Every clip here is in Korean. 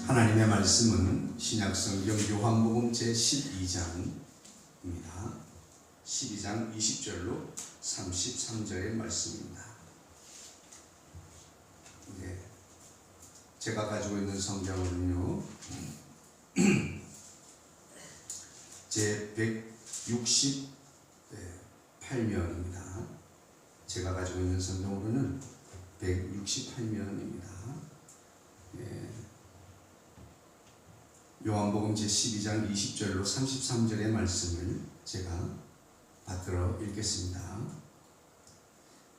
하나님의 말씀은 신약성경 요한복음 제12장입니다. 12장 20절로 33절의 말씀입니다. 네, 제가 가지고 있는 성경은요 제 168면입니다. 제가 가지고 있는 성경으로는 168면입니다. 요한복음 제12장 20절로 33절의 말씀을 제가 받들어 읽겠습니다.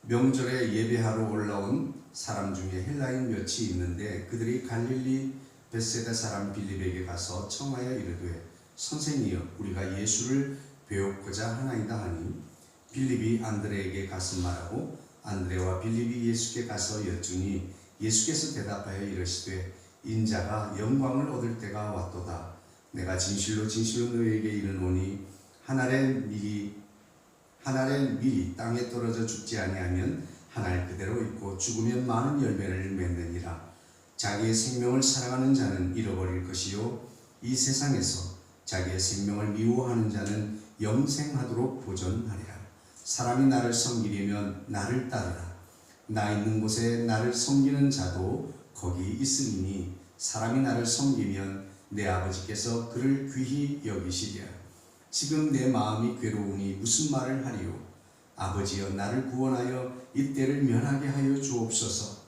명절에 예배하러 올라온 사람 중에 헬라인 몇이 있는데 그들이 갈릴리 벳세다 사람 빌립에게 가서 청하여 이르되 선생이여 우리가 예수를 배우고자 하나이다 하니 빌립이 안드레에게 가서 말하고 안드레와 빌립이 예수께 가서 여쭈니 예수께서 대답하여 이르시되 인자가 영광을 얻을 때가 왔도다. 내가 진실로 진실로 너희에게 이르노니 한 알의 밀이 땅에 떨어져 죽지 아니하면 한 알 그대로 있고 죽으면 많은 열매를 맺느니라. 자기의 생명을 사랑하는 자는 잃어버릴 것이요 이 세상에서 자기의 생명을 미워하는 자는 영생하도록 보존하리라. 사람이 나를 섬기려면 나를 따르라. 나 있는 곳에 나를 섬기는 자도 거기 있으리니 사람이 나를 섬기면 내 아버지께서 그를 귀히 여기시리라. 지금 내 마음이 괴로우니 무슨 말을 하리요. 아버지여 나를 구원하여 이 때를 면하게 하여 주옵소서.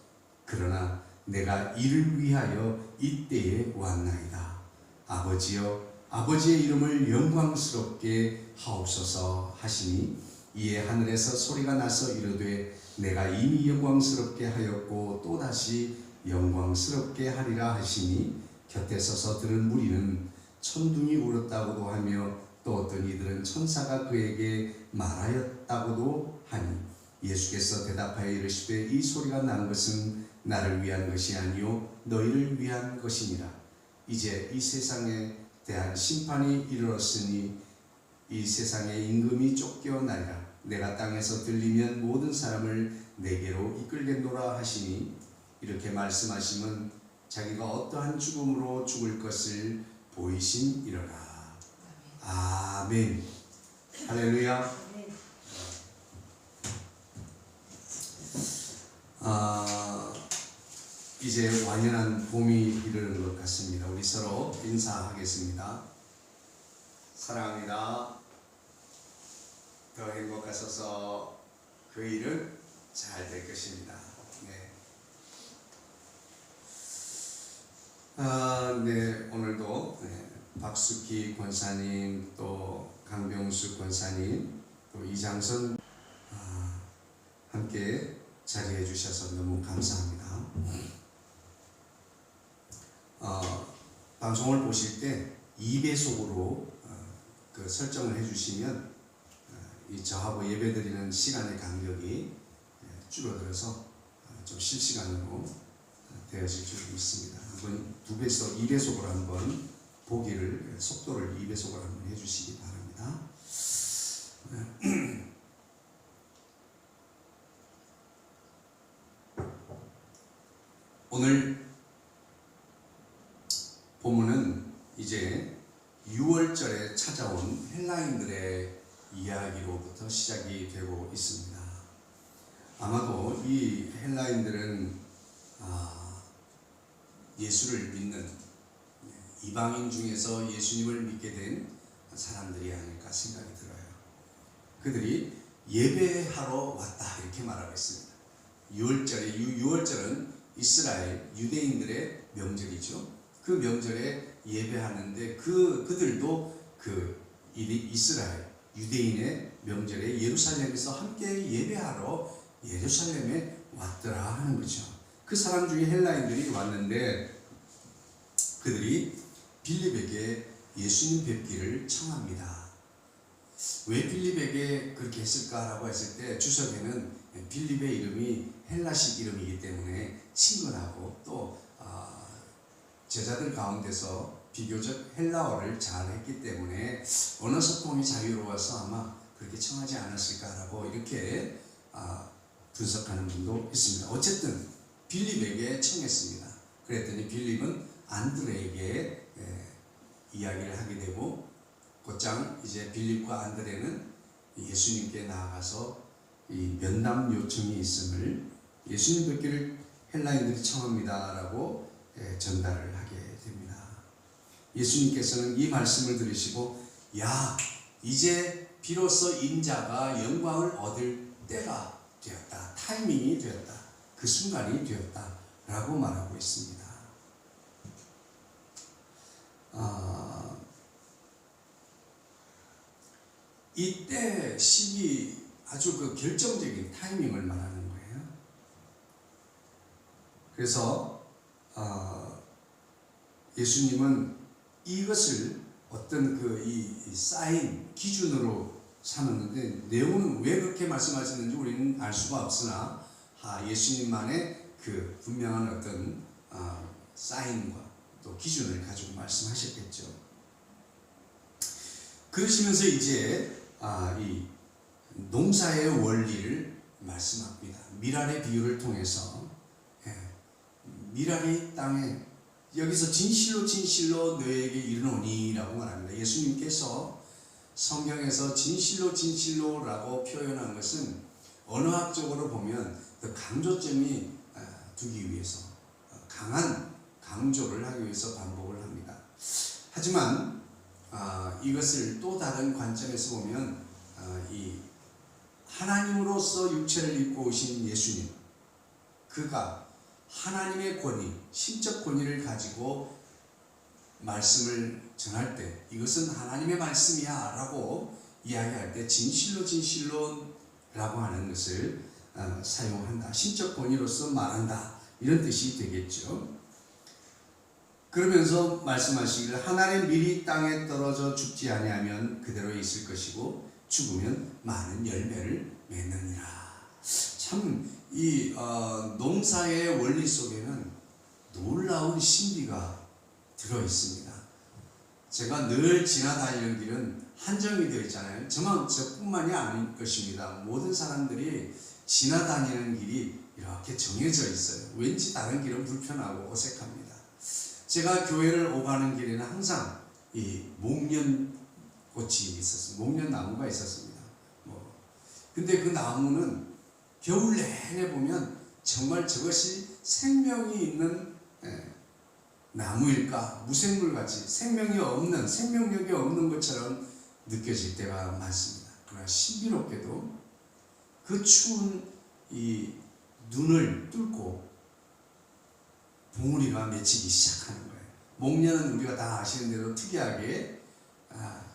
그러나 내가 이를 위하여 이 때에 왔나이다. 아버지여 아버지의 이름을 영광스럽게 하옵소서 하시니 이에 하늘에서 소리가 나서 이르되 내가 이미 영광스럽게 하였고 또다시 영광스럽게 하리라 하시니 곁에 서서 들은 무리는 천둥이 울었다고도 하며 또 어떤 이들은 천사가 그에게 말하였다고도 하니 예수께서 대답하여 이르시되 이 소리가 난 것은 나를 위한 것이 아니요 너희를 위한 것이니라. 이제 이 세상에 대한 심판이 이르렀으니 이 세상의 임금이 쫓겨나리라. 내가 땅에서 들리면 모든 사람을 내게로 이끌겠노라 하시니 이렇게 말씀하시면 자기가 어떠한 죽음으로 죽을 것을 보이심이로라. 아멘. 할렐루야. 이제 완연한 봄이 이르는 것 같습니다. 우리 서로 인사하겠습니다. 사랑합니다. 더 행복하소서. 그 일은 잘 될 것입니다. 네, 오늘도 박수기 권사님, 또 강병수 권사님, 또 이장선 함께 자리해 주셔서 너무 감사합니다. 방송을 보실 때 2배속으로 그 설정을 해주시면 저하고 예배드리는 시간의 간격이 줄어들어서 좀 실시간으로 되어질 줄 믿습니다. 한번 2배속, 2배속으로 한번 보기를, 속도를 2배속으로 한번 해주시기 바랍니다. 오늘 본문은 이제 6월절에 찾아온 헬라인들의 이야기로부터 시작이 되고 있습니다. 아마도 이 헬라인들은 예수를 믿는 이방인 중에서 예수님을 믿게 된 사람들이 아닐까 생각이 들어요. 그들이 예배하러 왔다 이렇게 말하고 있습니다. 6월절은 이스라엘 유대인들의 명절이죠. 그 명절에 예배하는데 그들도 그 이스라엘 유대인의 명절에 예루살렘에서 함께 예배하러 예루살렘에 왔더라 하는 거죠. 그 사람 중에 헬라인들이 왔는데 그들이 빌립에게 예수님 뵙기를 청합니다. 왜 빌립에게 그렇게 했을까라고 했을 때 주석에는 빌립의 이름이 헬라식 이름이기 때문에 친근하고 또 제자들 가운데서 비교적 헬라어를 잘했기 때문에 언어 소통이 자유로워서 아마 그렇게 청하지 않았을까라고 이렇게 분석하는 분도 있습니다. 어쨌든 빌립에게 청했습니다. 그랬더니 빌립은 안드레에게 이야기를 하게 되고, 곧장 이제 빌립과 안드레는 예수님께 나아가서 이 면담 요청이 있음을 예수님 뵙기를 헬라인들이 청합니다라고 전달을 하게 됩니다. 예수님께서는 이 말씀을 들으시고, 야, 이제 비로소 인자가 영광을 얻을 때가 되었다, 타이밍이 되었다, 그 순간이 되었다 라고 말하고 있습니다. 이때 시기, 아주 그 결정적인 타이밍을 말하는 거예요. 그래서 예수님은 이것을 어떤 이 사인, 기준으로 삼았는데, 내용은 왜 그렇게 말씀하셨는지 우리는 알 수가 없으나 예수님만의 그 분명한 어떤 사인과 또 기준을 가지고 말씀하셨겠죠. 그러시면서 이제 이 농사의 원리를 말씀합니다. 미랄의 비유를 통해서 미랄이 땅에, 여기서 진실로 진실로 너에게 이르노니 라고 말합니다. 예수님께서 성경에서 진실로 진실로라고 표현한 것은 언어학적으로 보면 그 강조점이 두기 위해서, 강한 강조를 하기 위해서 반복을 합니다. 하지만 이것을 또 다른 관점에서 보면 이 하나님으로서 육체를 입고 오신 예수님, 그가 하나님의 권위, 신적 권위를 가지고 말씀을 전할 때, 이것은 하나님의 말씀이야 라고 이야기할 때 진실로 진실로 라고 하는 것을 사용한다. 신적 권위로서 말한다, 이런 뜻이 되겠죠. 그러면서 말씀하시기를, 하나의 밀이 땅에 떨어져 죽지 아니하면 그대로 있을 것이고 죽으면 많은 열매를 맺느니라. 참 이 농사의 원리 속에는 놀라운 신비가 들어 있습니다. 제가 늘 지나다니는 길은 한정이 되어 있잖아요. 저뿐만이 아닐 것입니다. 모든 사람들이 지나다니는 길이 이렇게 정해져 있어요. 왠지 다른 길은 불편하고 어색합니다. 제가 교회를 오가는 길에는 항상 이 목련꽃이 있었습니다. 목련나무가 있었습니다. 근데 그 나무는 겨울 내내 보면 정말 저것이 생명이 있는 나무일까, 무생물같이 생명력이 없는 것처럼 느껴질 때가 많습니다. 그러나 신비롭게도 그 추운 이 눈을 뚫고 봉우리가 맺히기 시작하는 거예요. 목련은 우리가 다 아시는 대로 특이하게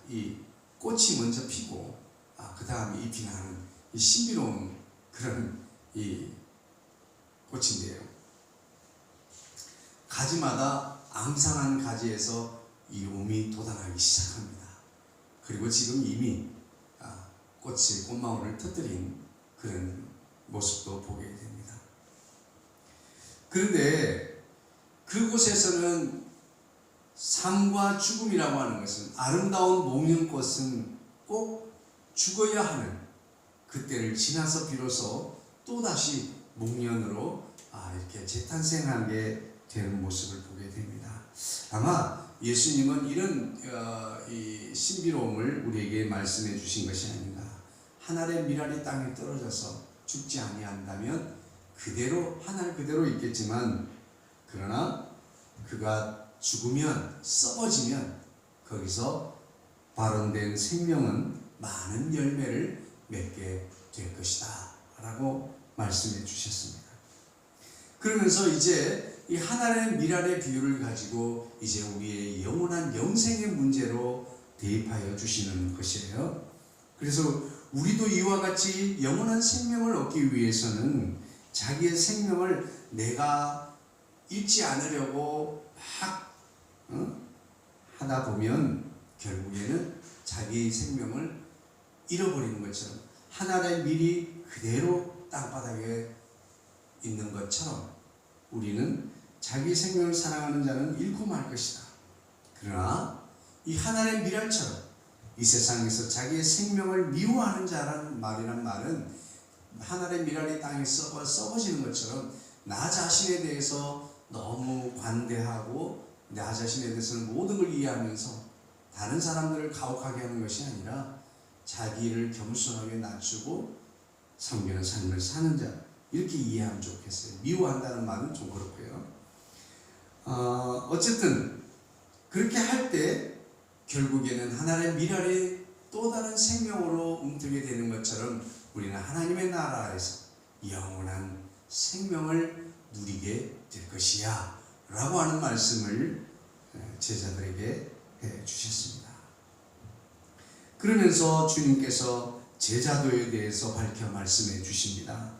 이 꽃이 먼저 피고 그 다음에 잎이 나는 이 신비로운 그런 이 꽃인데요. 가지마다 앙상한 가지에서 이 움이 돋아나기 시작합니다. 그리고 지금 이미 꽃망울을 터뜨린 그런 모습도 보게 됩니다. 그런데 그곳에서는 삶과 죽음이라고 하는 것은, 아름다운 목련꽃은 꼭 죽어야 하는 그때를 지나서 비로소 또다시 목련으로 이렇게 재탄생하게 되는 모습을 보게 됩니다. 아마 예수님은 이런 이 신비로움을 우리에게 말씀해 주신 것이 아닌가. 한 알의 밀알이 땅에 떨어져서 죽지 아니한다면 그대로 한 알 그대로 있겠지만, 그러나 그가 죽으면, 썩어지면 거기서 발원된 생명은 많은 열매를 맺게 될 것이다 라고 말씀해 주셨습니다. 그러면서 이제 이 하나의 밀알의 비유를 가지고 이제 우리의 영원한 영생의 문제로 대입하여 주시는 것이에요. 그래서 우리도 이와 같이 영원한 생명을 얻기 위해서는 자기의 생명을 내가 잃지 않으려고 막 하다 보면 결국에는 자기의 생명을 잃어버리는 것처럼, 하나의 밀이 그대로 땅바닥에 있는 것처럼 우리는 자기 생명을 사랑하는 자는 잃고 말 것이다. 그러나 이 하나의 밀알처럼 이 세상에서 자기의 생명을 미워하는 자라는 말은 하나의 밀알이 땅에 썩어지는 것처럼 나 자신에 대해서 너무 관대하고 나 자신에 대해서는 모든 걸 이해하면서 다른 사람들을 가혹하게 하는 것이 아니라 자기를 겸손하게 낮추고 섬기는 삶을 사는 자, 이렇게 이해하면 좋겠어요. 미워한다는 말은 좀 그렇고요. 어쨌든 그렇게 할 때 결국에는 하나님의 미랄의 또 다른 생명으로 움트게 되는 것처럼 우리는 하나님의 나라에서 영원한 생명을 누리게 될 것이야 라고 하는 말씀을 제자들에게 해 주셨습니다. 그러면서 주님께서 제자도에 대해서 밝혀 말씀해 주십니다.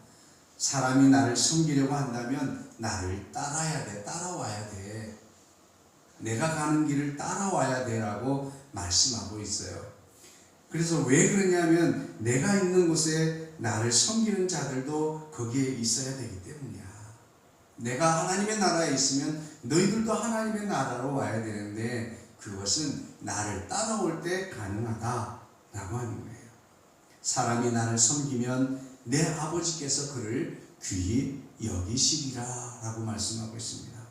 사람이 나를 섬기려고 한다면 나를 따라야 돼, 따라와야 돼. 내가 가는 길을 따라와야 돼라고 말씀하고 있어요. 그래서 왜 그러냐면 내가 있는 곳에 나를 섬기는 자들도 거기에 있어야 되기 때문이야. 내가 하나님의 나라에 있으면 너희들도 하나님의 나라로 와야 되는데 그것은 나를 따라올 때 가능하다라고 하는 거예요. 사람이 나를 섬기면 내 아버지께서 그를 귀히 여기시리라 라고 말씀하고 있습니다.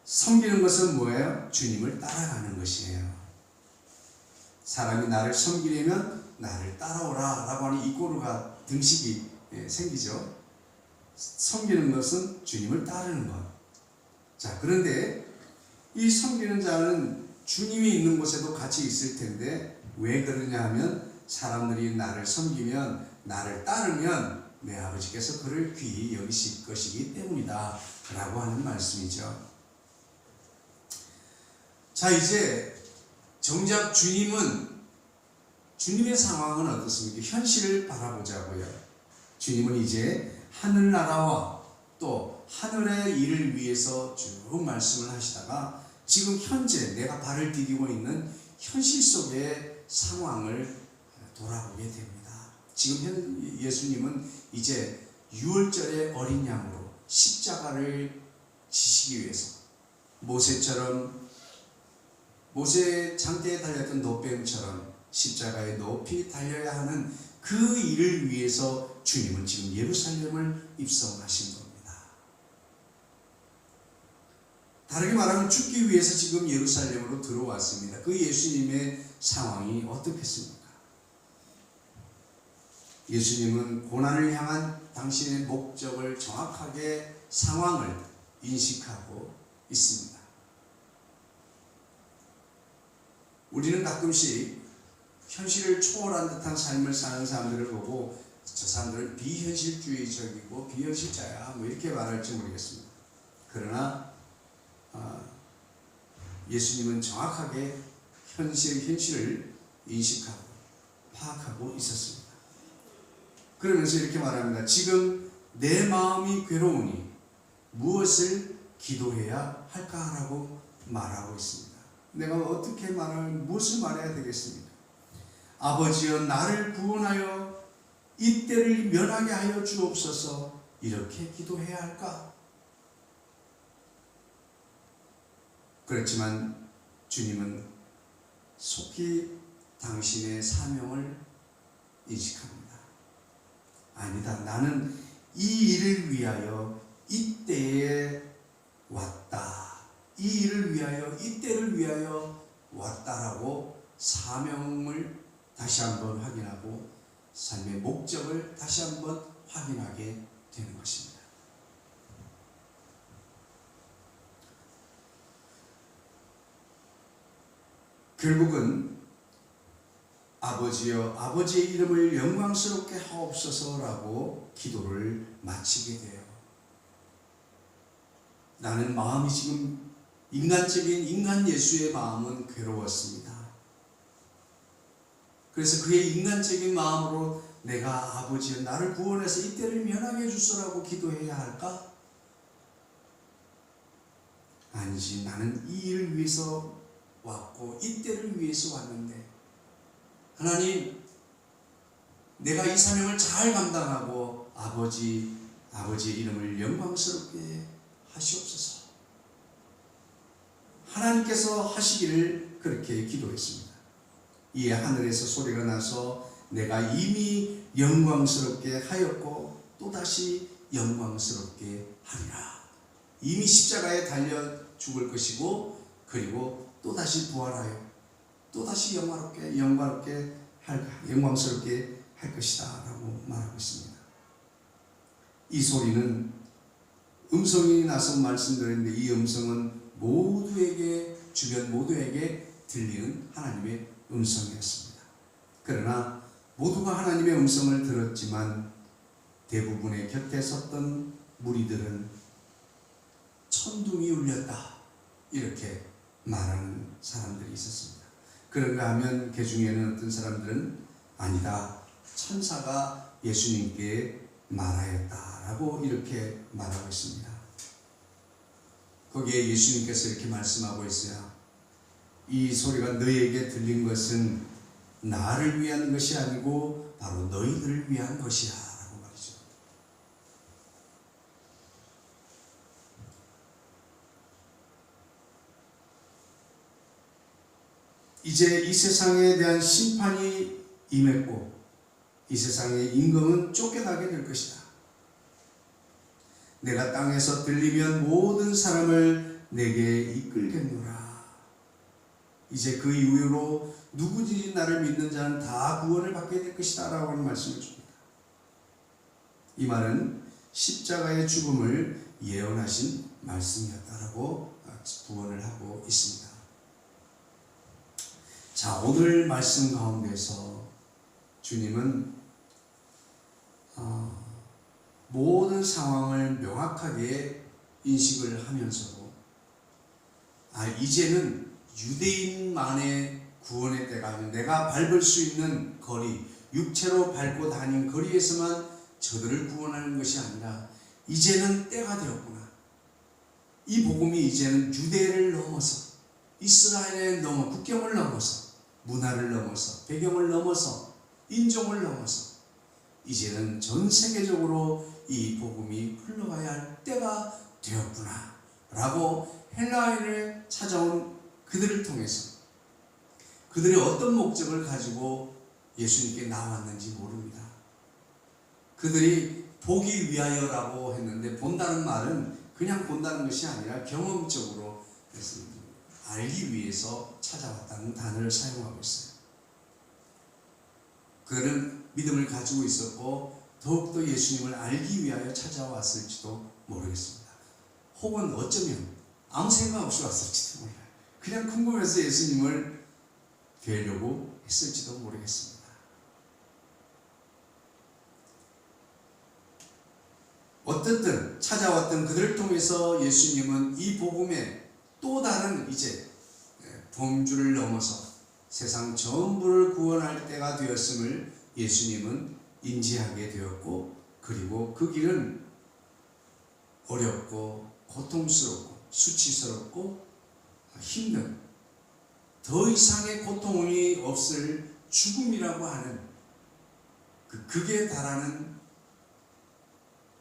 섬기는 것은 뭐예요? 주님을 따라가는 것이에요. 사람이 나를 섬기려면 나를 따라오라 라고 하는 이 꼬르가 등식이 생기죠. 섬기는 것은 주님을 따르는 것. 자, 그런데 이 섬기는 자는 주님이 있는 곳에도 같이 있을 텐데 왜 그러냐 하면 사람들이 나를 섬기면 나를 따르면 내 아버지께서 그를 귀히 여기실 것이기 때문이다 라고 하는 말씀이죠. 자, 이제 정작 주님의 상황은 어떻습니까? 현실을 바라보자고요. 주님은 이제 하늘나라와 또 하늘의 일을 위해서 쭉 말씀을 하시다가 지금 현재 내가 발을 디디고 있는 현실 속의 상황을 돌아보게 됩니다. 지금 예수님은 이제 유월절의 어린 양으로 십자가를 지시기 위해서 모세 장대에 달렸던 노뱀처럼 십자가에 높이 달려야 하는 그 일을 위해서 주님은 지금 예루살렘을 입성하신 겁니다. 다르게 말하면 죽기 위해서 지금 예루살렘으로 들어왔습니다. 그 예수님의 상황이 어떻겠습니까? 예수님은 고난을 향한 당신의 목적을 정확하게 상황을 인식하고 있습니다. 우리는 가끔씩 현실을 초월한 듯한 삶을 사는 사람들을 보고 저 사람들은 비현실주의적이고 비현실자야 뭐 이렇게 말할지 모르겠습니다. 그러나 예수님은 정확하게 현실을 인식하고 파악하고 있었습니다. 그러면서 이렇게 말합니다. 지금 내 마음이 괴로우니 무엇을 기도해야 할까라고 말하고 있습니다. 내가 어떻게 무엇을 말해야 되겠습니까? 아버지여 나를 구원하여 이 때를 면하게 하여 주옵소서. 이렇게 기도해야 할까? 그렇지만 주님은 속히 당신의 사명을 인식합니다. 아니다. 나는 이 일을 위하여 이때에 왔다. 이 일을 위하여 이때를 위하여 왔다라고 사명을 다시 한번 확인하고 삶의 목적을 다시 한번 확인하게 되는 것입니다. 결국은 아버지여 아버지의 이름을 영광스럽게 하옵소서라고 기도를 마치게 돼요. 나는 마음이 지금 인간적인 인간 예수의 마음은 괴로웠습니다. 그래서 그의 인간적인 마음으로 내가 아버지여 나를 구원해서 이때를 면하게 해주소라고 기도해야 할까? 아니지. 나는 이 일을 위해서 왔고 이때를 위해서 왔는데 하나님 내가 이 사명을 잘 감당하고 아버지의 이름을 영광스럽게 하시옵소서. 하나님께서 하시기를 그렇게 기도했습니다. 이에 하늘에서 소리가 나서 내가 이미 영광스럽게 하였고 또다시 영광스럽게 하리라. 이미 십자가에 달려 죽을 것이고 그리고 또다시 부활하여 또다시 영광스럽게 할 것이다 라고 말하고 있습니다. 이 소리는 음성이 나서 말씀드렸는데 이 음성은 모두에게 주변 모두에게 들리는 하나님의 음성이었습니다. 그러나 모두가 하나님의 음성을 들었지만 대부분의 곁에 섰던 무리들은 천둥이 울렸다 이렇게 말하는 사람들이 있었습니다. 그런가 하면 그 중에는 어떤 사람들은 아니다, 천사가 예수님께 말하였다라고 이렇게 말하고 있습니다. 거기에 예수님께서 이렇게 말씀하고 있어요. 이 소리가 너희에게 들린 것은 나를 위한 것이 아니고 바로 너희들을 위한 것이야 라고 말이죠. 이제 이 세상에 대한 심판이 임했고 이 세상의 임금은 쫓겨나게 될 것이다. 내가 땅에서 들리면 모든 사람을 내게 이끌겠노라. 이제 그 이후로 누구든지 나를 믿는 자는 다 구원을 받게 될 것이다 라고 하는 말씀을 줍니다. 이 말은 십자가의 죽음을 예언하신 말씀이었다라고 부언을 하고 있습니다. 자, 오늘 말씀 가운데서 주님은 모든 상황을 명확하게 인식을 하면서도 이제는 유대인만의 구원의 때가 아니라 내가 밟을 수 있는 거리, 육체로 밟고 다닌 거리에서만 저들을 구원하는 것이 아니라 이제는 때가 되었구나. 이 복음이 이제는 유대를 넘어서 이스라엘을 넘어 국경을 넘어서 문화를 넘어서 배경을 넘어서 인종을 넘어서 이제는 전 세계적으로 이 복음이 흘러가야 할 때가 되었구나 라고 헬라인을 찾아온 그들을 통해서 그들이 어떤 목적을 가지고 예수님께 나왔는지 모릅니다. 그들이 보기 위하여라고 했는데 본다는 말은 그냥 본다는 것이 아니라 경험적으로 알기 위해서 찾아왔다는 단어를 사용하고 있어요. 그들은 믿음을 가지고 있었고 더욱더 예수님을 알기 위하여 찾아왔을지도 모르겠습니다. 혹은 어쩌면 아무 생각 없이 왔을지도 몰라요. 그냥 궁금해서 예수님을 뵈려고 했을지도 모르겠습니다. 어쨌든 찾아왔던 그들을 통해서 예수님은 이 복음의 또 다른 이제 범주를 넘어서 세상 전부를 구원할 때가 되었음을 예수님은 인지하게 되었고 그리고 그 길은 어렵고 고통스럽고 수치스럽고 힘든 더 이상의 고통이 없을 죽음이라고 하는 그 극에 달하는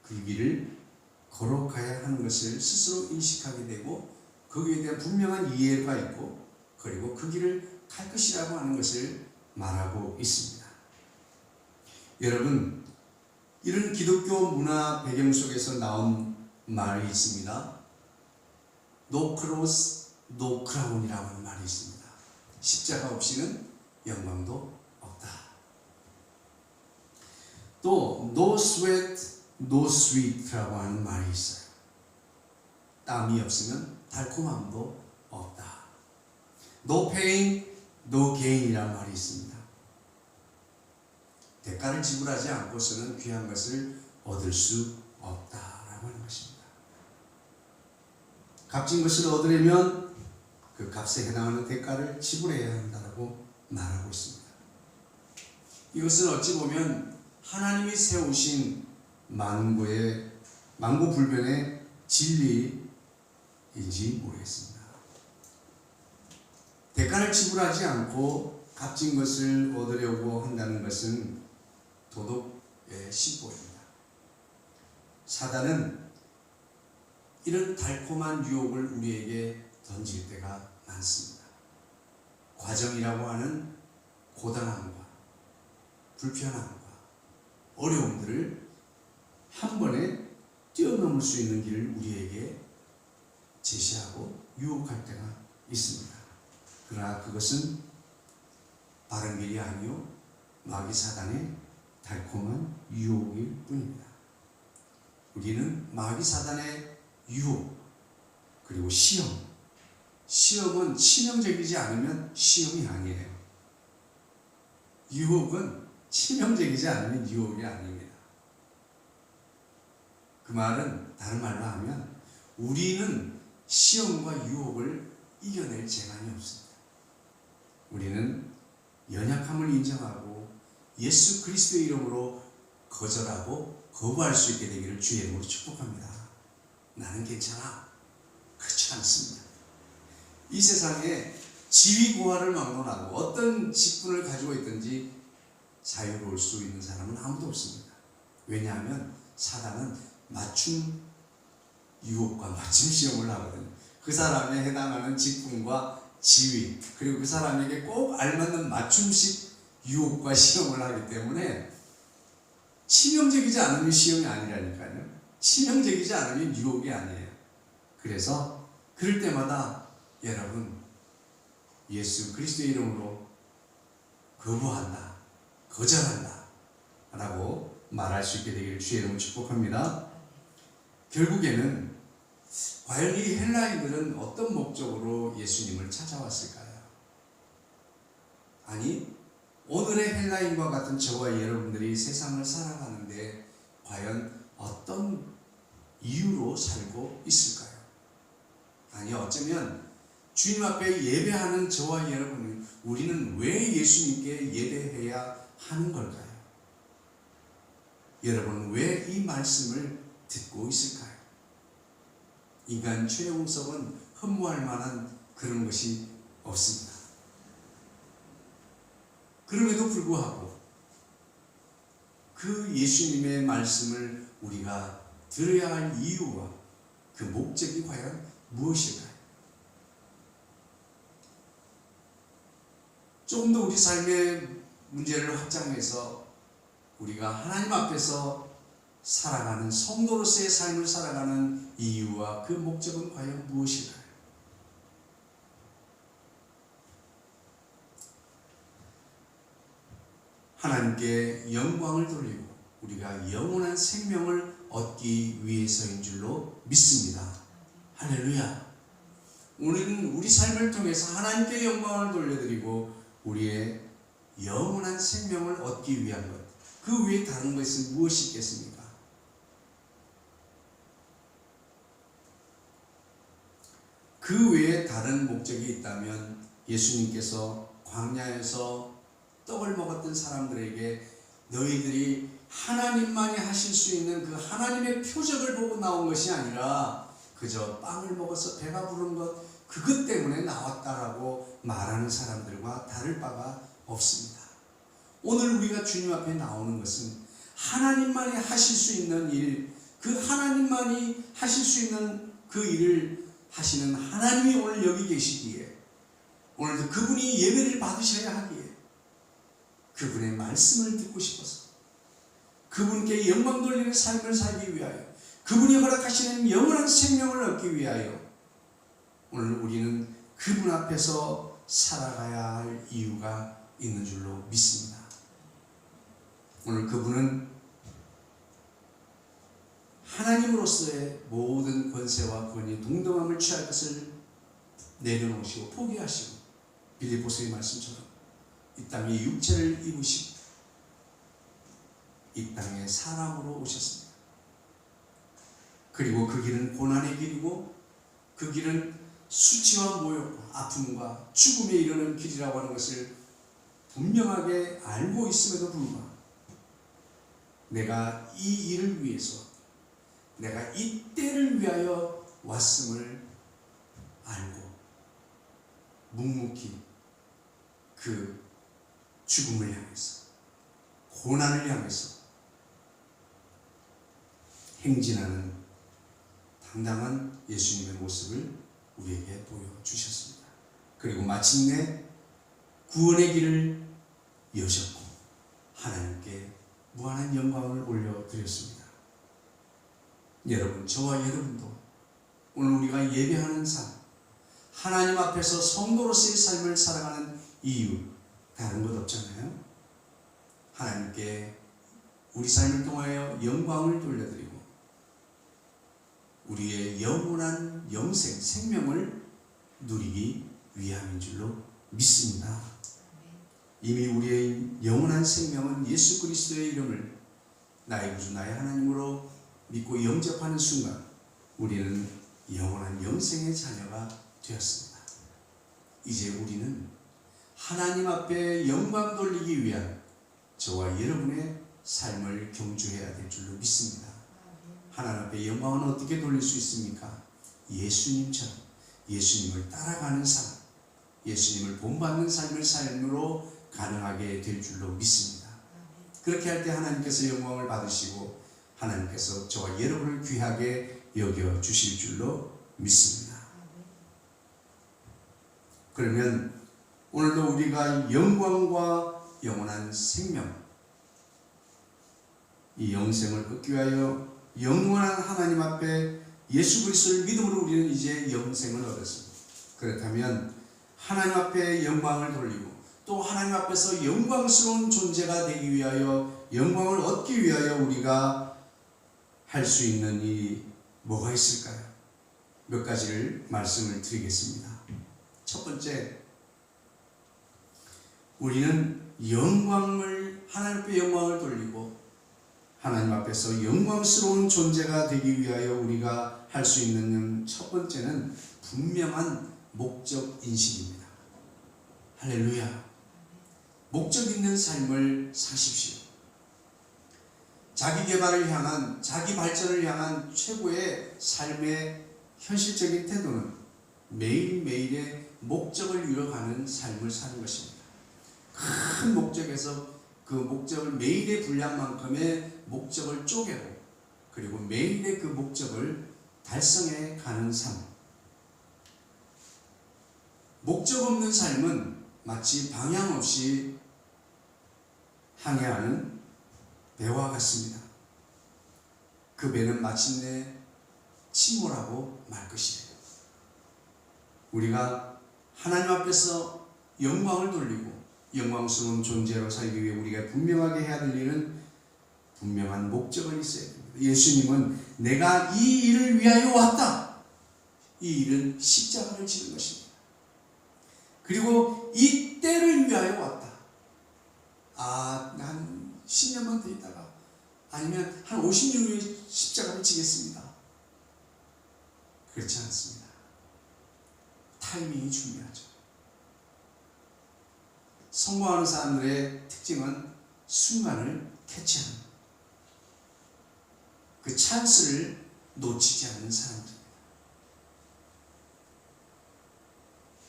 그 길을 걸어가야 하는 것을 스스로 인식하게 되고 거기에 대한 분명한 이해가 있고 그리고 그 길을 갈 것이라고 하는 것을 말하고 있습니다. 여러분, 이런 기독교 문화 배경 속에서 나온 말이 있습니다. No cross, no crown이라고 하는 말이 있습니다. 십자가 없이는 영광도 없다. 또 no sweat, no sweet라고 하는 말이 있어요. 땀이 없으면 달콤함도 없다. No pain, no gain이라는 말이 있습니다. 대가를 지불하지 않고서는 귀한 것을 얻을 수 없다라고 하는 것입니다. 값진 것을 얻으려면 그 값에 해당하는 대가를 지불해야 한다고 말하고 있습니다. 이것은 어찌 보면 하나님이 세우신 만고불변의 진리인지 모르겠습니다. 대가를 지불하지 않고 값진 것을 얻으려고 한다는 것은 도덕의 신보입니다. 사단은 이런 달콤한 유혹을 우리에게 던질 때가 많습니다. 과정이라고 하는 고단함과 불편함과 어려움들을 한 번에 뛰어넘을 수 있는 길을 우리에게 제시하고 유혹할 때가 있습니다. 그러나 그것은 바른 길이 아니요 마귀 사단의 달콤한 유혹일 뿐입니다. 우리는 마귀 사단의 유혹 그리고 시험은 치명적이지 않으면 시험이 아니에요. 유혹은 치명적이지 않으면 유혹이 아닙니다. 그 말은 다른 말로 하면 우리는 시험과 유혹을 이겨낼 재간이 없습니다. 우리는 연약함을 인정하고 예수 그리스도의 이름으로 거절하고 거부할 수 있게 되기를 주의 이름으로 축복합니다. 나는 괜찮아. 그렇지 않습니다. 이 세상에 지위고하를 막론하고 어떤 직분을 가지고 있든지 자유로울 수 있는 사람은 아무도 없습니다. 왜냐하면 사단은 맞춤 유혹과 맞춤 시험을 하거든요. 그 사람에 해당하는 직분과 지위 그리고 그 사람에게 꼭 알맞는 맞춤식 유혹과 시험을 하기 때문에 치명적이지 않으면 시험이 아니라니까요. 치명적이지 않으면 유혹이 아니에요. 그래서 그럴 때마다 여러분 예수 그리스도의 이름으로 거부한다, 거절한다 라고 말할 수 있게 되기를 주의 이름으로 축복합니다. 결국에는 과연 이 헬라인들은 어떤 목적으로 예수님을 찾아왔을까요? 아니 오늘의 헬라인과 같은 저와 여러분들이 세상을 살아가는데 과연 어떤 이유로 살고 있을까요? 아니 어쩌면 주님 앞에 예배하는 저와 여러분은 우리는 왜 예수님께 예배해야 하는 걸까요? 여러분은 왜 이 말씀을 듣고 있을까요? 인간 최용석은 흠모할 만한 그런 것이 없습니다. 그럼에도 불구하고 그 예수님의 말씀을 우리가 들어야 할 이유와 그 목적이 과연 무엇일까요? 조금 더 우리 삶의 문제를 확장해서 우리가 하나님 앞에서 살아가는 성도로서의 삶을 살아가는 이유와 그 목적은 과연 무엇일까요? 하나님께 영광을 돌리고 우리가 영원한 생명을 얻기 위해서인 줄로 믿습니다. 할렐루야. 우리는 우리 삶을 통해서 하나님께 영광을 돌려드리고 우리의 영원한 생명을 얻기 위한 것, 그 외에 다른 것은 무엇이 있겠습니까? 그 외에 다른 목적이 있다면 예수님께서 광야에서 떡을 먹었던 사람들에게 너희들이 하나님만이 하실 수 있는 그 하나님의 표적을 보고 나온 것이 아니라 그저 빵을 먹어서 배가 부른 것 그것 때문에 나왔다라고 말하는 사람들과 다를 바가 없습니다. 오늘 우리가 주님 앞에 나오는 것은 하나님만이 하실 수 있는 일, 그 하나님만이 하실 수 있는 그 일을 하시는 하나님이 오늘 여기 계시기에 오늘도 그분이 예배를 받으셔야 하기에 그분의 말씀을 듣고 싶어서 그분께 영광 돌리는 삶을 살기 위하여 그분이 허락하시는 영원한 생명을 얻기 위하여 오늘 우리는 그분 앞에서 살아가야 할 이유가 있는 줄로 믿습니다. 오늘 그분은 하나님으로서의 모든 권세와 권위 동등함을 취할 것을 내려놓으시고 포기하시고 빌립보서의 말씀처럼 이 땅에 육체를 입으시고 이 땅에 사람으로 오셨습니다. 그리고 그 길은 고난의 길이고 그 길은 수치와 모욕과 아픔과 죽음에 이르는 길이라고 하는 것을 분명하게 알고 있음에도 불구하고 내가 이 일을 위해서 내가 이 때를 위하여 왔음을 알고 묵묵히 그 죽음을 향해서 고난을 향해서 행진하는 당당한 예수님의 모습을 우리에게 보여주셨습니다. 그리고 마침내 구원의 길을 여셨고 하나님께 무한한 영광을 올려드렸습니다. 여러분, 저와 여러분도 오늘 우리가 예배하는 삶, 하나님 앞에서 성도로서의 삶을 살아가는 이유 다른 것 없잖아요. 하나님께 우리 삶을 통하여 영광을 돌려드리고 우리의 영원한 영생, 생명을 누리기 위함인 줄로 믿습니다. 이미 우리의 영원한 생명은 예수 그리스도의 이름을 나의 구주 나의 하나님으로 믿고 영접하는 순간 우리는 영원한 영생의 자녀가 되었습니다. 이제 우리는 하나님 앞에 영광 돌리기 위한 저와 여러분의 삶을 경주해야 될 줄로 믿습니다. 하나님 앞에 영광은 어떻게 돌릴 수 있습니까? 예수님처럼 예수님을 따라가는 삶, 예수님을 본받는 삶을 삶으로 가능하게 될 줄로 믿습니다. 그렇게 할 때 하나님께서 영광을 받으시고 하나님께서 저와 여러분을 귀하게 여겨주실 줄로 믿습니다. 그러면 오늘도 우리가 영광과 영원한 생명, 이 영생을 얻기 위하여 영원한 하나님 앞에 예수 그리스도를 믿음으로 우리는 이제 영생을 얻었습니다. 그렇다면 하나님 앞에 영광을 돌리고 또 하나님 앞에서 영광스러운 존재가 되기 위하여 영광을 얻기 위하여 우리가 할 수 있는 이 뭐가 있을까요? 몇 가지를 말씀을 드리겠습니다. 첫 번째, 우리는 하나님 앞에 영광을 돌리고 하나님 앞에서 영광스러운 존재가 되기 위하여 우리가 할 수 있는 첫 번째는 분명한 목적 인식입니다. 할렐루야. 목적 있는 삶을 사십시오. 자기 개발을 향한, 자기 발전을 향한 최고의 삶의 현실적인 태도는 매일매일의 목적을 이뤄가는 삶을 사는 것입니다. 큰 목적에서 그 목적을 매일의 분량만큼의 목적을 쪼개고 그리고 매일의 그 목적을 달성해 가는 삶. 목적 없는 삶은 마치 방향 없이 항해하는 배와 같습니다. 그 배는 마침내 침몰하고 말 것이에요. 우리가 하나님 앞에서 영광을 돌리고 영광스러운 존재로 살기 위해 우리가 분명하게 해야 될 일은 분명한 목적을 있어야 됩니다. 예수님은 내가 이 일을 위하여 왔다. 이 일은 십자가를 지는 것입니다. 그리고 이 때를 위하여 왔다. 난 10년만 더 있다가 아니면 한 50년 후에 십자가를 지겠습니다. 그렇지 않습니다. 타이밍이 중요하죠. 성공하는 사람들의 특징은 순간을 캐치하는, 그 찬스를 놓치지 않는 사람들입니다.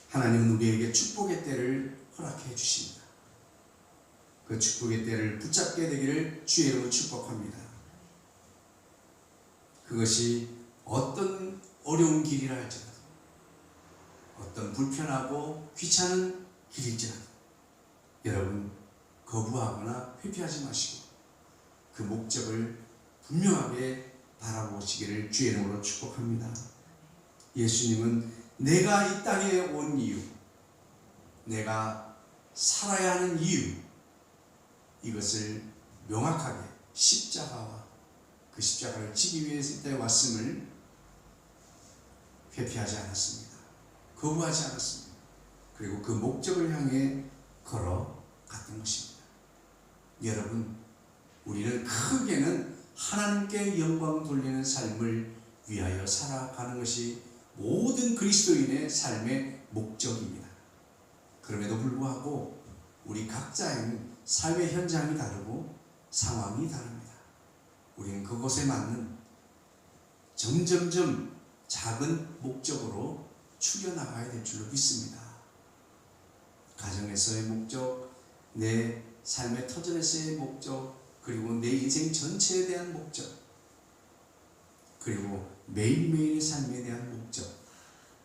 하나님은 우리에게 축복의 때를 허락해 주십니다. 그 축복의 때를 붙잡게 되기를 주의 이름으로 축복합니다. 그것이 어떤 어려운 길이라 할지라도 어떤 불편하고 귀찮은 길일지라도 여러분 거부하거나 회피하지 마시고 그 목적을 분명하게 바라보시기를 주의 이름으로 축복합니다. 예수님은 내가 이 땅에 온 이유, 내가 살아야 하는 이유, 이것을 명확하게 십자가와 그 십자가를 지기 위해서 이 땅에 왔음을 회피하지 않았습니다. 거부하지 않았습니다. 그리고 그 목적을 향해 걸어갔던 것입니다. 여러분, 우리는 크게는 하나님께 영광 돌리는 삶을 위하여 살아가는 것이 모든 그리스도인의 삶의 목적입니다. 그럼에도 불구하고 우리 각자의 삶의 현장이 다르고 상황이 다릅니다. 우리는 그것에 맞는 점점점 작은 목적으로 추려나가야 될 줄로 믿습니다. 가정에서의 목적, 내 삶의 터전에서의 목적, 그리고 내 인생 전체에 대한 목적, 그리고 매일매일의 삶에 대한 목적,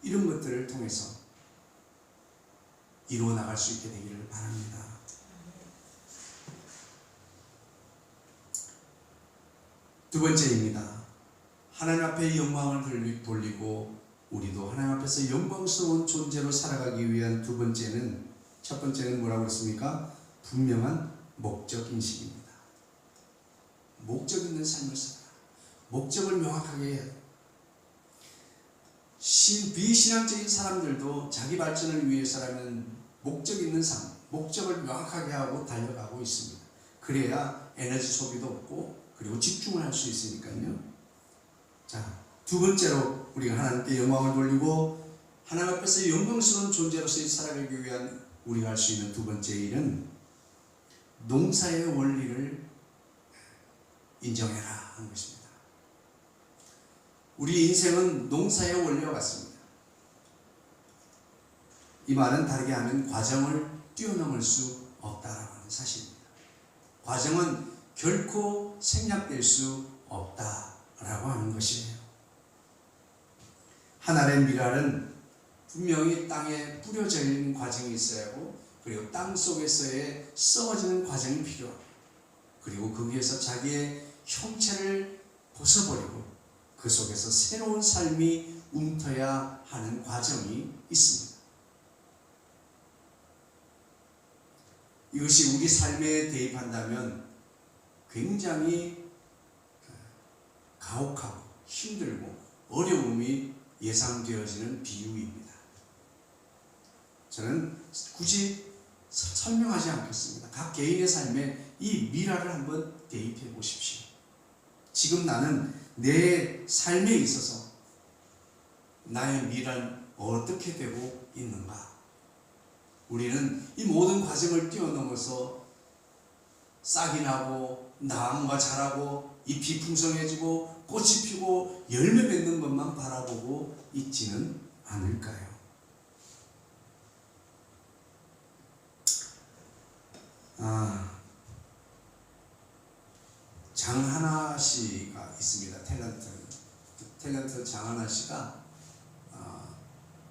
이런 것들을 통해서 이루어 나갈 수 있게 되기를 바랍니다. 두 번째입니다. 하나님 앞에 영광을 돌리고 우리도 하나님 앞에서 영광스러운 존재로 살아가기 위한 첫 번째는 뭐라고 했습니까? 분명한 목적 인식입니다. 목적 있는 삶을 살아. 목적을 명확하게 해야 돼. 비신앙적인 사람들도 자기 발전을 위해서라면 목적 있는 삶, 목적을 명확하게 하고 달려가고 있습니다. 그래야 에너지 소비도 없고 그리고 집중을 할 수 있으니까요. 자, 두 번째로 우리가 하나님께 영광을 돌리고 하나님 앞에서 영광스러운 존재로서 살아가기 위한 우리가 할 수 있는 두 번째 일은 농사의 원리를 인정해라 하는 것입니다. 우리 인생은 농사의 원리와 같습니다. 이 말은 다르게 하면 과정을 뛰어넘을 수 없다라고 하는 사실입니다. 과정은 결코 생략될 수 없다라고 하는 것이에요. 한 알의 밀알은 분명히 땅에 뿌려져 있는 과정이 있어야 하고 그리고 땅 속에서의 썩어지는 과정이 필요합니다. 그리고 거기에서 자기의 형체를 벗어버리고 그 속에서 새로운 삶이 움터야 하는 과정이 있습니다. 이것이 우리 삶에 대입한다면 굉장히 가혹하고 힘들고 어려움이 예상되어지는 비유입니다. 저는 굳이 설명하지 않겠습니다. 각 개인의 삶에 이 미라를 한번 대입해 보십시오. 지금 나는 내 삶에 있어서 나의 미래는 어떻게 되고 있는가? 우리는 이 모든 과정을 뛰어넘어서 싹이 나고 나무가 자라고 잎이 풍성해지고 꽃이 피고 열매 맺는 것만 바라보고 있지는 않을까요? 장하나 씨가 있습니다. 탤런트 장하나 씨가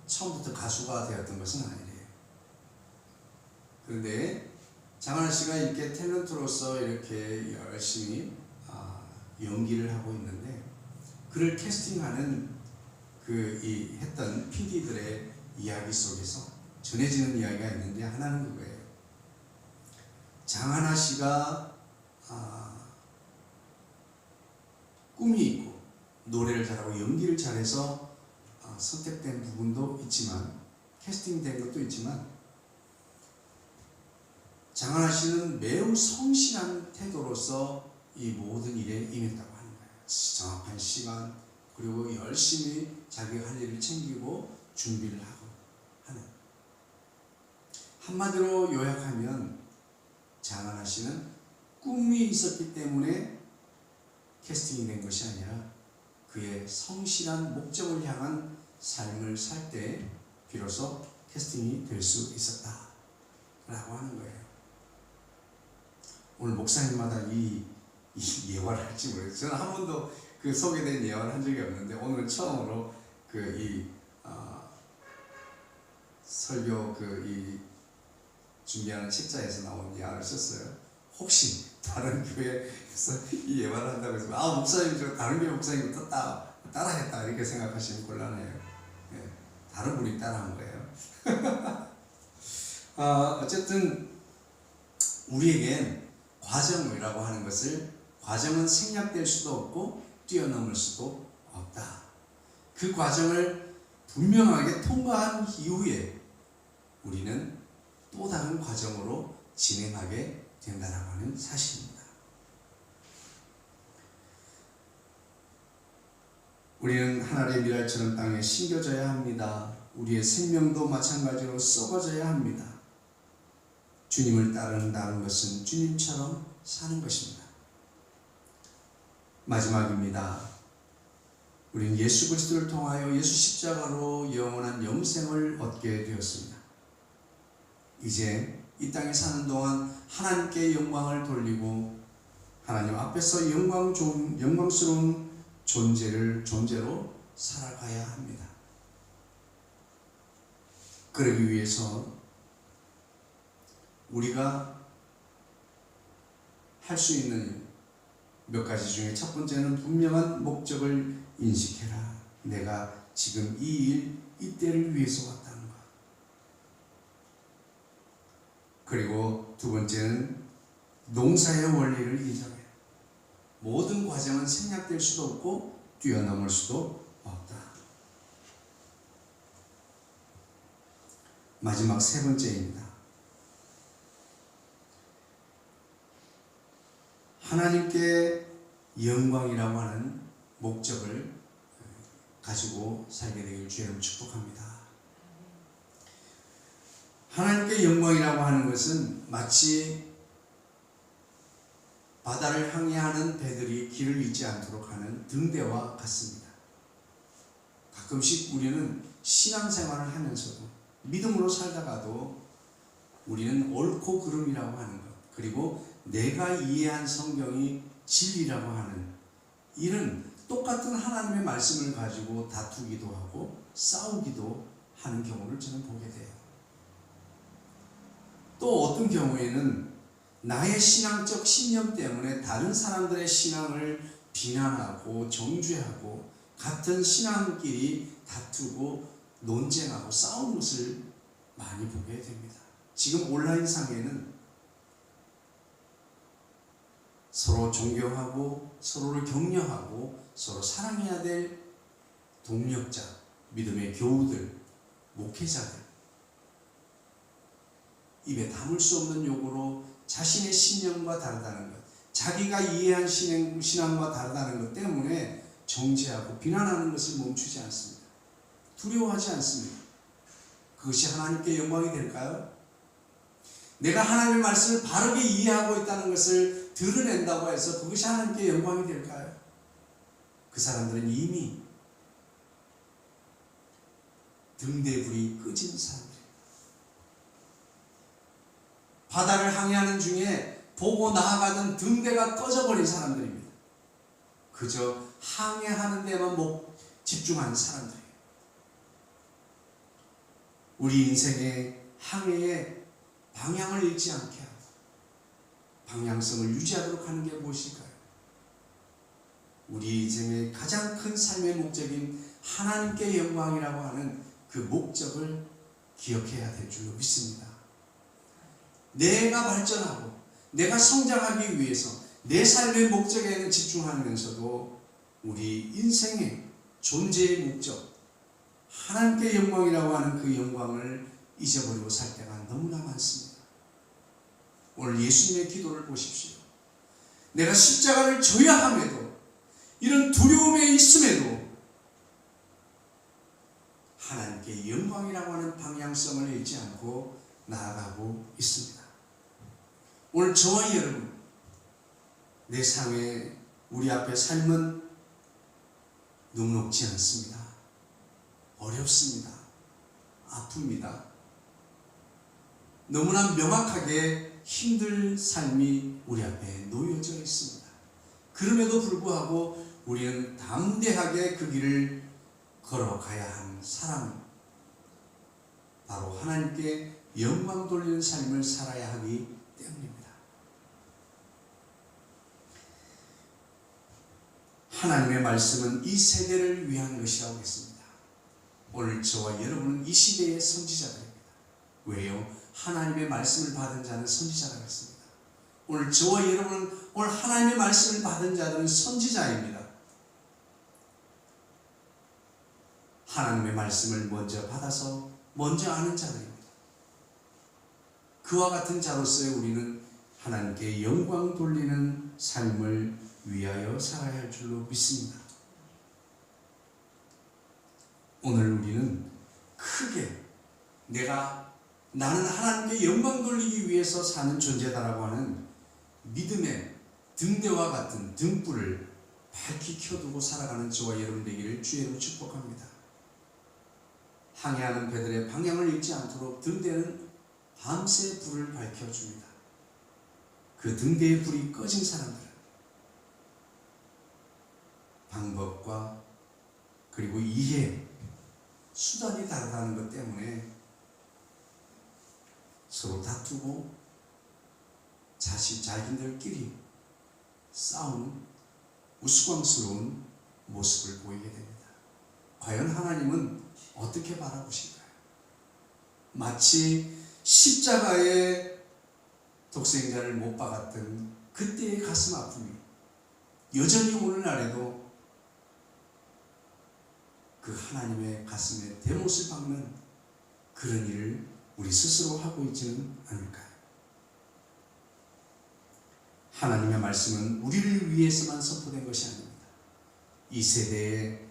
처음부터 가수가 되었던 것은 아니래요. 그런데 장하나 씨가 이렇게 탤런트로서 이렇게 열심히 연기를 하고 있는데 그를 캐스팅하는 했던 PD들의 이야기 속에서 전해지는 이야기가 있는데 하나는 그거예요. 장하나 씨가 꿈이 있고 노래를 잘하고 연기를 잘해서 선택된 부분도 있지만 캐스팅된 것도 있지만 장하나 씨는 매우 성실한 태도로서 이 모든 일에 임했다고 하는 거예요. 정확한 시간 그리고 열심히 자기가 할 일을 챙기고 준비를 하고 하는 한마디로 요약하면 장하나 씨는 꿈이 있었기 때문에 캐스팅이 된 것이 아니라 그의 성실한 목적을 향한 삶을 살 때 비로소 캐스팅이 될 수 있었다라고 하는 거예요. 오늘 목사님마다 이 예화를 할지 모르겠어요. 저는 한 번도 그 소개된 예화를 한 적이 없는데 오늘 처음으로 설교 준비하는 책자에서 나온 예화를 썼어요. 혹시 다른 교회에서 이 예화를 한다고 해서 목사님 저 다른 교회 목사님 따라했다 이렇게 생각하시면 곤란해요. 네, 다른 분이 따라한 거예요. 어쨌든 우리에겐 과정이라고 하는 과정은 생략될 수도 없고 뛰어넘을 수도 없다. 그 과정을 분명하게 통과한 이후에 우리는 또 다른 과정으로 진행하게 된다라고 하는 사실입니다. 우리는 한 알의 밀알처럼 땅에 심겨져야 합니다. 우리의 생명도 마찬가지로 썩어져야 합니다. 주님을 따른다는 것은 주님처럼 사는 것입니다. 마지막입니다. 우리는 예수 그리스도를 통하여 예수 십자가로 영원한 영생을 얻게 되었습니다. 이제 이 땅에 사는 동안 하나님께 영광을 돌리고 하나님 앞에서 영광스러운 존재로 살아가야 합니다. 그러기 위해서 우리가 할 수 있는 몇 가지 중에 첫 번째는 분명한 목적을 인식해라. 내가 지금 이 일, 이때를 위해서 왔다는 것. 그리고 두 번째는 농사의 원리를 인정해. 모든 과정은 생략될 수도 없고 뛰어넘을 수도 없다. 마지막 세 번째입니다. 하나님께 영광이라고 하는 목적을 가지고 살게 되길 주의 축복합니다. 하나님께 영광이라고 하는 것은 마치 바다를 항해하는 배들이 길을 잃지 않도록 하는 등대와 같습니다. 가끔씩 우리는 신앙생활을 하면서도 믿음으로 살다가도 우리는 옳고 그름이라고 하는 것, 그리고 내가 이해한 성경이 진리라고 하는 이런 똑같은 하나님의 말씀을 가지고 다투기도 하고 싸우기도 하는 경우를 저는 보게 돼요. 또 어떤 경우에는 나의 신앙적 신념 때문에 다른 사람들의 신앙을 비난하고 정죄하고 같은 신앙끼리 다투고 논쟁하고 싸우는 것을 많이 보게 됩니다. 지금 온라인상에는 서로 존경하고 서로를 격려하고 서로 사랑해야 될 동력자, 믿음의 교우들, 목회자들 입에 담을 수 없는 욕으로 자신의 신념과 다르다는 것, 자기가 이해한 신앙과 다르다는 것 때문에 정죄하고 비난하는 것을 멈추지 않습니다. 두려워하지 않습니다. 그것이 하나님께 영광이 될까요? 내가 하나님의 말씀을 바르게 이해하고 있다는 것을 드러낸다고 해서 그것이 하나님께 영광이 될까요? 그 사람들은 이미 등대불이 꺼진 사람들이에요. 바다를 항해하는 중에 보고 나아가던 등대가 꺼져버린 사람들입니다. 그저 항해하는 데만 집중한 사람들이에요. 우리 인생의 항해에 방향을 잃지 않게 하고 방향성을 유지하도록 하는 게 무엇일까요? 우리 인생의 가장 큰 삶의 목적인 하나님께 영광이라고 하는 그 목적을 기억해야 될 줄로 믿습니다. 내가 발전하고 내가 성장하기 위해서 내 삶의 목적에는 집중하면서도 우리 인생의 존재의 목적, 하나님께 영광이라고 하는 그 영광을 잊어버리고 살 때가 너무나 많습니다. 오늘 예수님의 기도를 보십시오. 내가 십자가를 져야 함에도, 이런 두려움에 있음에도 하나님께 영광이라고 하는 방향성을 잃지 않고 나아가고 있습니다. 오늘 저와 여러분, 내 삶에 우리 앞에 삶은 녹록지 않습니다. 어렵습니다. 아픕니다. 너무나 명확하게 힘들 삶이 우리 앞에 놓여져 있습니다. 그럼에도 불구하고 우리는 담대하게 그 길을 걸어가야 하는 사람은 바로 하나님께 영광 돌리는 삶을 살아야 하기 때문입니다. 하나님의 말씀은 이 세대를 위한 것이라고 했습니다. 오늘 저와 여러분은 이 시대의 선지자들입니다. 왜요? 하나님의 말씀을 받은 자는 선지자라고 했습니다. 오늘 저와 여러분은 오늘 하나님의 말씀을 받은 자들은 선지자입니다. 하나님의 말씀을 먼저 받아서 먼저 아는 자들입니다. 그와 같은 자로서의 우리는 하나님께 영광 돌리는 삶을 위하여 살아야 할 줄로 믿습니다. 오늘 우리는 크게 나는 하나님께 영광 돌리기 위해서 사는 존재다라고 하는 믿음의 등대와 같은 등불을 밝히 켜두고 살아가는 저와 여러분 되기를 주의로 축복합니다. 항해하는 배들의 방향을 잃지 않도록 등대는 밤새 불을 밝혀줍니다. 그 등대의 불이 꺼진 사람들은 방법과 그리고 이해, 수단이 다르다는 것 때문에 서로 다투고 자신들끼리 싸우는 우스꽝스러운 모습을 보이게 됩니다. 과연 하나님은 어떻게 바라보실까요? 마치 십자가의 독생자를 못 박았던 그때의 가슴 아픔이 여전히 오늘날에도 그 하나님의 가슴에 대못을 박는 그런 일을 우리 스스로 하고 있지는 않을까요? 하나님의 말씀은 우리를 위해서만 선포된 것이 아닙니다. 이 세대의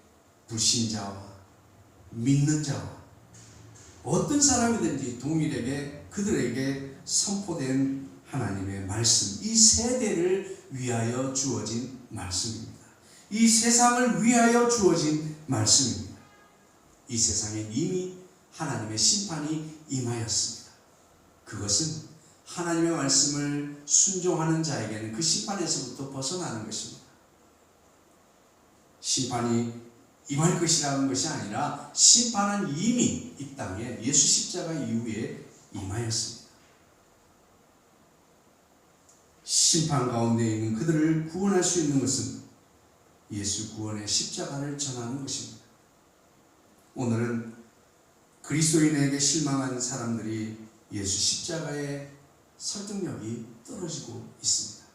불신자와 믿는 자와 어떤 사람이든지 동일하게 그들에게 선포된 하나님의 말씀, 이 세대를 위하여 주어진 말씀입니다. 이 세상을 위하여 주어진 말씀입니다. 이 세상에 이미 하나님의 심판이 임하였습니다. 그것은 하나님의 말씀을 순종하는 자에게는 그 심판에서부터 벗어나는 것입니다. 심판이 임할 것이라는 것이 아니라 심판은 이미 이 땅에 예수 십자가 이후에 임하였습니다. 심판 가운데 있는 그들을 구원할 수 있는 것은 예수 구원의 십자가를 전하는 것입니다. 오늘은 그리스도인에게 실망한 사람들이 예수 십자가의 설득력이 떨어지고 있습니다.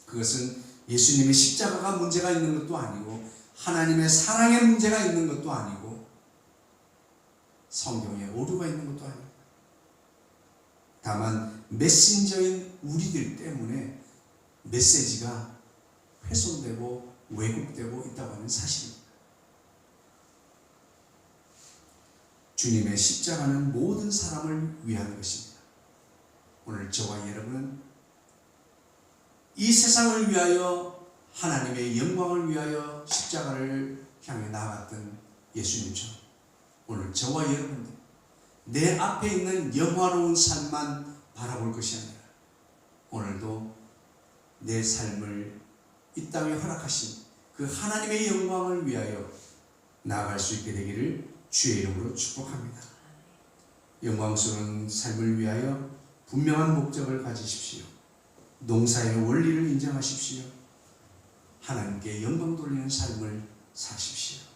그것은 예수님의 십자가가 문제가 있는 것도 아니고 하나님의 사랑의 문제가 있는 것도 아니고 성경에 오류가 있는 것도 아닙니다. 다만 메신저인 우리들 때문에 메시지가 훼손되고 왜곡되고 있다고 하는 사실입니다. 주님의 십자가는 모든 사람을 위한 것입니다. 오늘 저와 여러분은 이 세상을 위하여 하나님의 영광을 위하여 십자가를 향해 나아갔던 예수님처럼 오늘 저와 여러분들 내 앞에 있는 영화로운 삶만 바라볼 것이 아니라 오늘도 내 삶을 이 땅에 허락하신 그 하나님의 영광을 위하여 나아갈 수 있게 되기를 주의 이름으로 축복합니다. 영광스러운 삶을 위하여 분명한 목적을 가지십시오. 농사의 원리를 인정하십시오. 하나님께 영광 돌리는 삶을 사십시오.